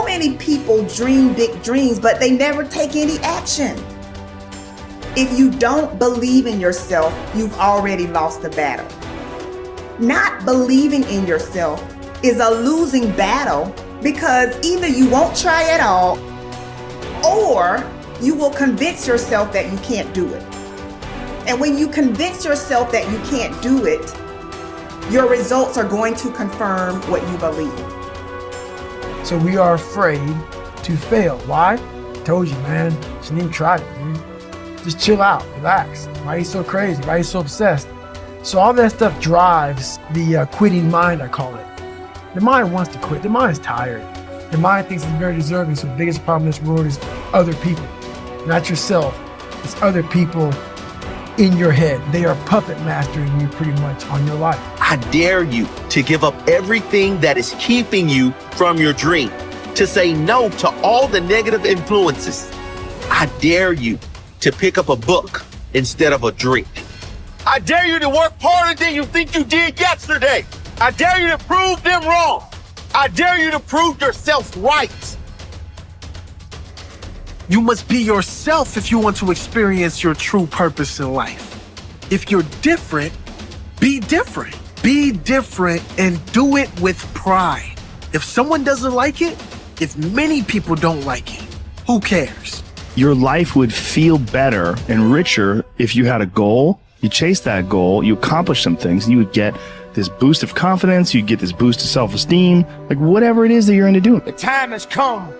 many people dream big dreams, but they never take any action. If you don't believe in yourself, you've already lost the battle. Not believing in yourself is a losing battle because either you won't try at all or you will convince yourself that you can't do it. And when you convince yourself that you can't do it, your results are going to confirm what you believe. So we are afraid to fail. Why? I told you, man. Shouldn't even try it, dude. Just chill out, relax. Why are you so crazy? Why are you so obsessed? So all that stuff drives the quitting mind, I call it. The mind wants to quit. The mind is tired. The mind thinks it's very deserving. So the biggest problem in this world is other people, not yourself. It's other people in your head. They are puppet mastering you pretty much on your life. I dare you to give up everything that is keeping you from your dream, to say no to all the negative influences. I dare you to pick up a book instead of a drink. I dare you to work harder than you think you did yesterday. I dare you to prove them wrong. I dare you to prove yourself right. You must be yourself if you want to experience your true purpose in life. If you're different, be different. Be different and do it with pride. If someone doesn't like it, if many people don't like it, who cares? Your life would feel better and richer if you had a goal, you chase that goal, you accomplish some things, and you would get this boost of confidence, you get this boost of self-esteem, like whatever it is that you're into doing. The time has come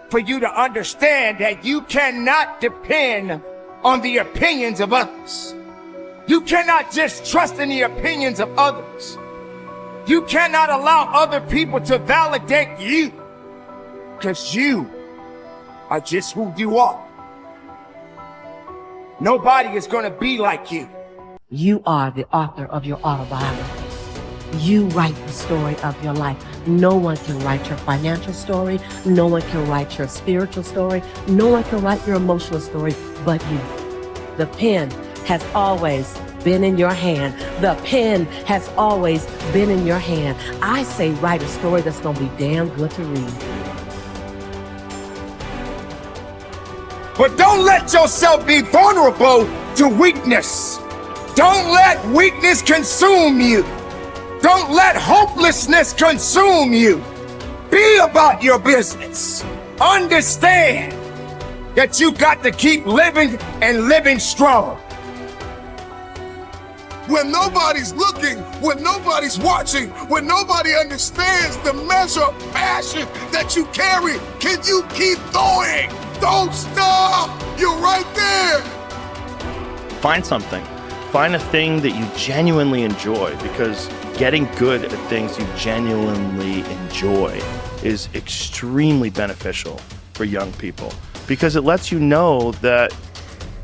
for you to understand that you cannot depend on the opinions of others. You cannot just trust in the opinions of others. You cannot allow other people to validate you, because you are just who you are. Nobody is going to be like you. You are the author of your autobiography. You write the story of your life. No one can write your financial story. No one can write your spiritual story. No one can write your emotional story but you. The pen has always been in your hand. The pen has always been in your hand. I say write a story that's going to be damn good to read. But don't let yourself be vulnerable to weakness. Don't let weakness consume you. Don't let hopelessness consume you. Be about your business. Understand that you got to keep living and living strong. When nobody's looking, when nobody's watching, when nobody understands the measure of passion that you carry, can you keep going? Don't stop! You're right there! Find something. Find a thing that you genuinely enjoy, because getting good at things you genuinely enjoy is extremely beneficial for young people, because it lets you know that,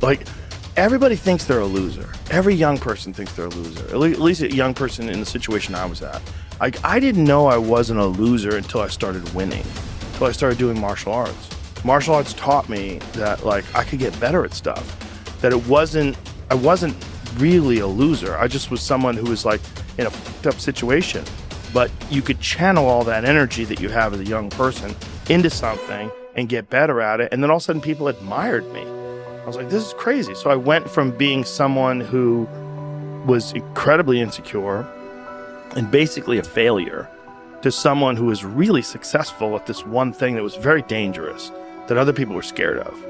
like, everybody thinks they're a loser. Every young person thinks they're a loser. At least a young person in the situation I was at. Like, I didn't know I wasn't a loser until I started winning, until I started doing martial arts. Martial arts taught me that, like, I could get better at stuff, that I wasn't really a loser. I just was someone who was, like, in a fucked up situation. But you could channel all that energy that you have as a young person into something and get better at it. And then all of a sudden people admired me. I was like, this is crazy. So I went from being someone who was incredibly insecure and basically a failure to someone who was really successful at this one thing that was very dangerous, that other people were scared of.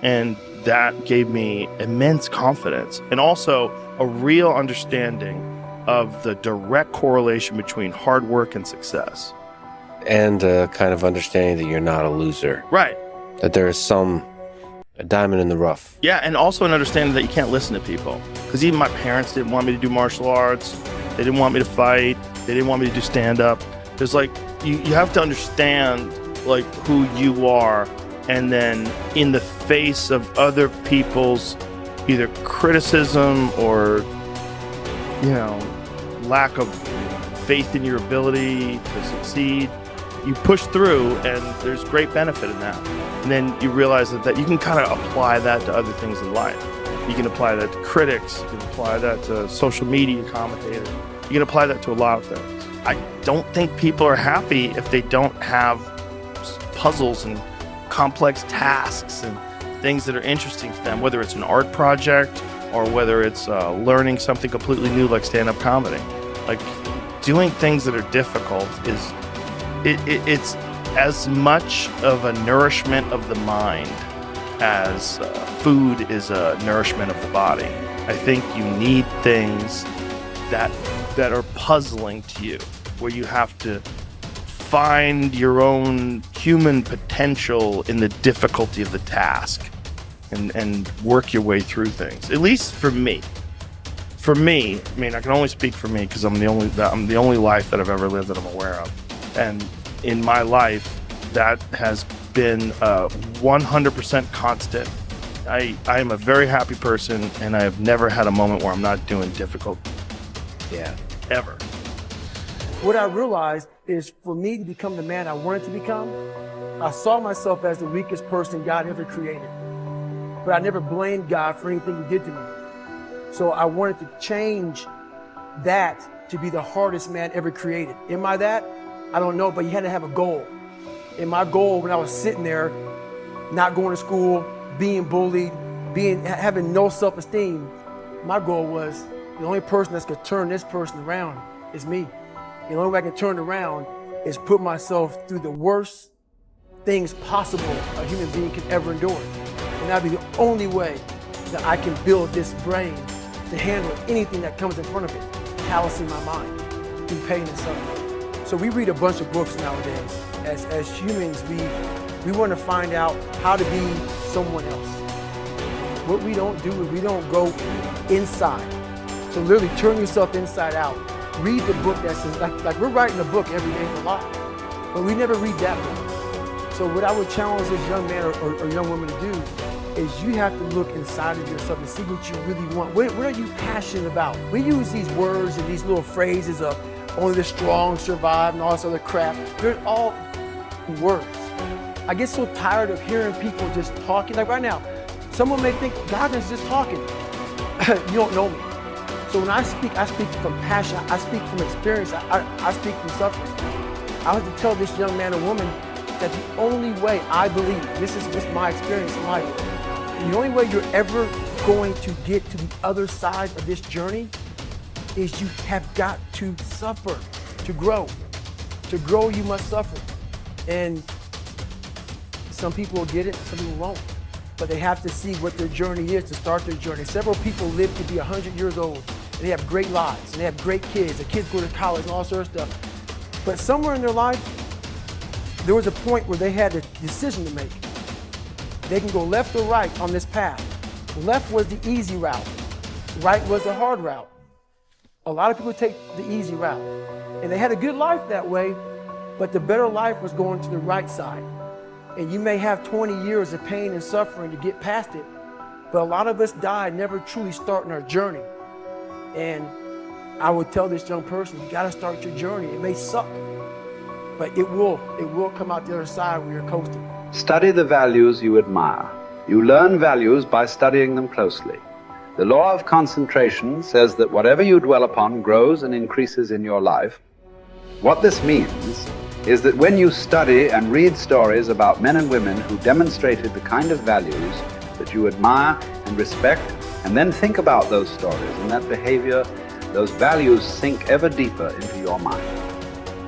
And that gave me immense confidence and also a real understanding of the direct correlation between hard work and success. And kind of understanding that you're not a loser. Right. That there is a diamond in the rough. Yeah, and also an understanding that you can't listen to people. Because even my parents didn't want me to do martial arts. They didn't want me to fight. They didn't want me to do stand-up. There's like, you have to understand, like, who you are, and then in the face of other people's either criticism or, you know, lack of faith in your ability to succeed, you push through, and there's great benefit in that. And then you realize that you can kind of apply that to other things in life. You can apply that to critics, you can apply that to social media commentators, you can apply that to a lot of things. I don't think people are happy if they don't have puzzles and complex tasks and things that are interesting to them, whether it's an art project or whether it's learning something completely new like stand-up comedy. Like, doing things that are difficult is it's as much of a nourishment of the mind as food is a nourishment of the body. I think you need things that are puzzling to you, where you have to find your own human potential in the difficulty of the task and work your way through things. At least for me. For me, I mean, I can only speak for me because I'm the only life that I've ever lived that I'm aware of. And in my life, that has been 100% constant. I am a very happy person, and I have never had a moment where I'm not doing difficult. Yeah. Ever. What I realized is, for me to become the man I wanted to become, I saw myself as the weakest person God ever created. But I never blamed God for anything he did to me. So I wanted to change that to be the hardest man ever created. Am I that? I don't know, but you had to have a goal. And my goal, when I was sitting there, not going to school, being bullied, having no self-esteem, my goal was the only person that's gonna turn this person around is me. The only way I can turn it around is put myself through the worst things possible a human being can ever endure. And that'd be the only way that I can build this brain to handle anything that comes in front of it, callousing my mind through pain and suffering. So we read a bunch of books nowadays. As humans, we want to find out how to be someone else. What we don't do is we don't go inside. So literally turn yourself inside out. Read the book that's like we're writing a book every day for life, but we never read that book. So what I would challenge this young man or young woman to do is you have to look inside of yourself and see what you really want. What are you passionate about? We use these words and these little phrases of only the strong survive and all this other crap. They're all words. I get so tired of hearing people just talking. Like right now, someone may think God is just talking. You don't know me. So when I speak from passion. I speak from experience. I speak from suffering. I have to tell this young man or woman that the only way I believe, this is just my experience in life, the only way you're ever going to get to the other side of this journey is you have got to suffer to grow. To grow, you must suffer. And some people will get it, some people won't. But they have to see what their journey is to start their journey. Several people live to be 100 years old, and they have great lives, and they have great kids. The kids go to college and all sorts of stuff. But somewhere in their life, there was a point where they had a decision to make. They can go left or right on this path. Left was the easy route. Right was the hard route. A lot of people take the easy route. And they had a good life that way, but the better life was going to the right side. And you may have 20 years of pain and suffering to get past it, but a lot of us die never truly starting our journey. And I would tell this young person, you gotta start your journey. It may suck, but it will come out the other side where you're coasting. Study the values you admire. You learn values by studying them closely. The law of concentration says that whatever you dwell upon grows and increases in your life. What this means is that when you study and read stories about men and women who demonstrated the kind of values that you admire and respect, and then think about those stories and that behavior, those values sink ever deeper into your mind.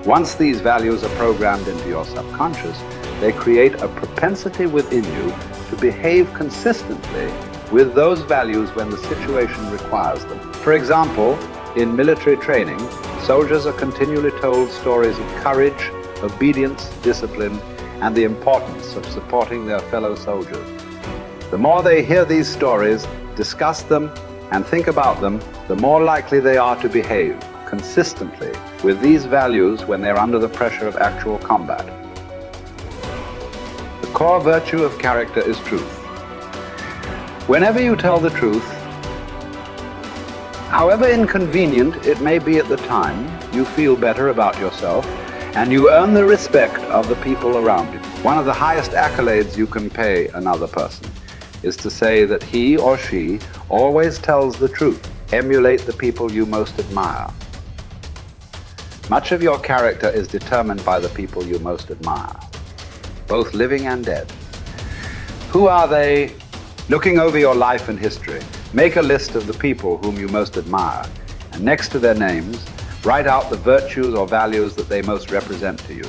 Once these values are programmed into your subconscious, they create a propensity within you to behave consistently with those values when the situation requires them. For example, in military training, soldiers are continually told stories of courage, obedience, discipline, and the importance of supporting their fellow soldiers. The more they hear these stories, discuss them, and think about them, the more likely they are to behave consistently with these values when they're under the pressure of actual combat. The core virtue of character is truth. Whenever you tell the truth, however inconvenient it may be at the time, you feel better about yourself and you earn the respect of the people around you. One of the highest accolades you can pay another person is to say that he or she always tells the truth. Emulate the people you most admire. Much of your character is determined by the people you most admire. both living and dead. Who are they? Looking over your life and history, make a list of the people whom you most admire, and next to their names, write out the virtues or values that they most represent to you.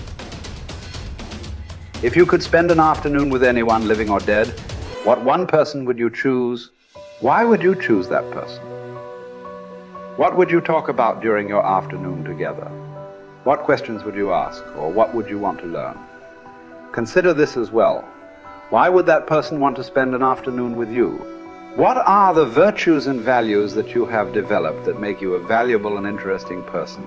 If you could spend an afternoon with anyone, living or dead, what one person would you choose? Why would you choose that person? What would you talk about during your afternoon together? What questions would you ask, or what would you want to learn? Consider this as well. Why would that person want to spend an afternoon with you? What are the virtues and values that you have developed that make you a valuable and interesting person?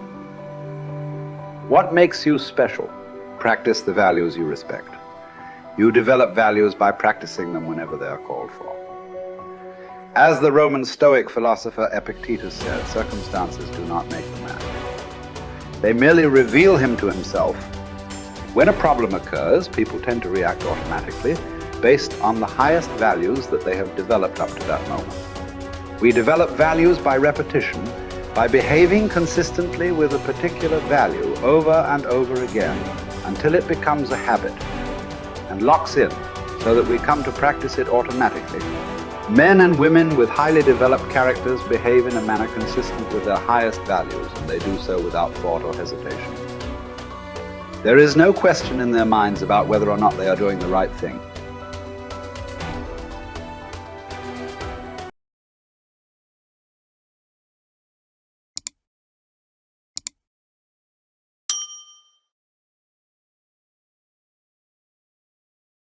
What makes you special? Practice the values you respect. You develop values by practicing them whenever they are called for. As the Roman Stoic philosopher Epictetus said, circumstances do not make the man. They merely reveal him to himself. When a problem occurs, people tend to react automatically based on the highest values that they have developed up to that moment. We develop values by repetition, by behaving consistently with a particular value over and over again until it becomes a habit and locks in so that we come to practice it automatically. Men and women with highly developed characters behave in a manner consistent with their highest values, and they do so without thought or hesitation. There is no question in their minds about whether or not they are doing the right thing.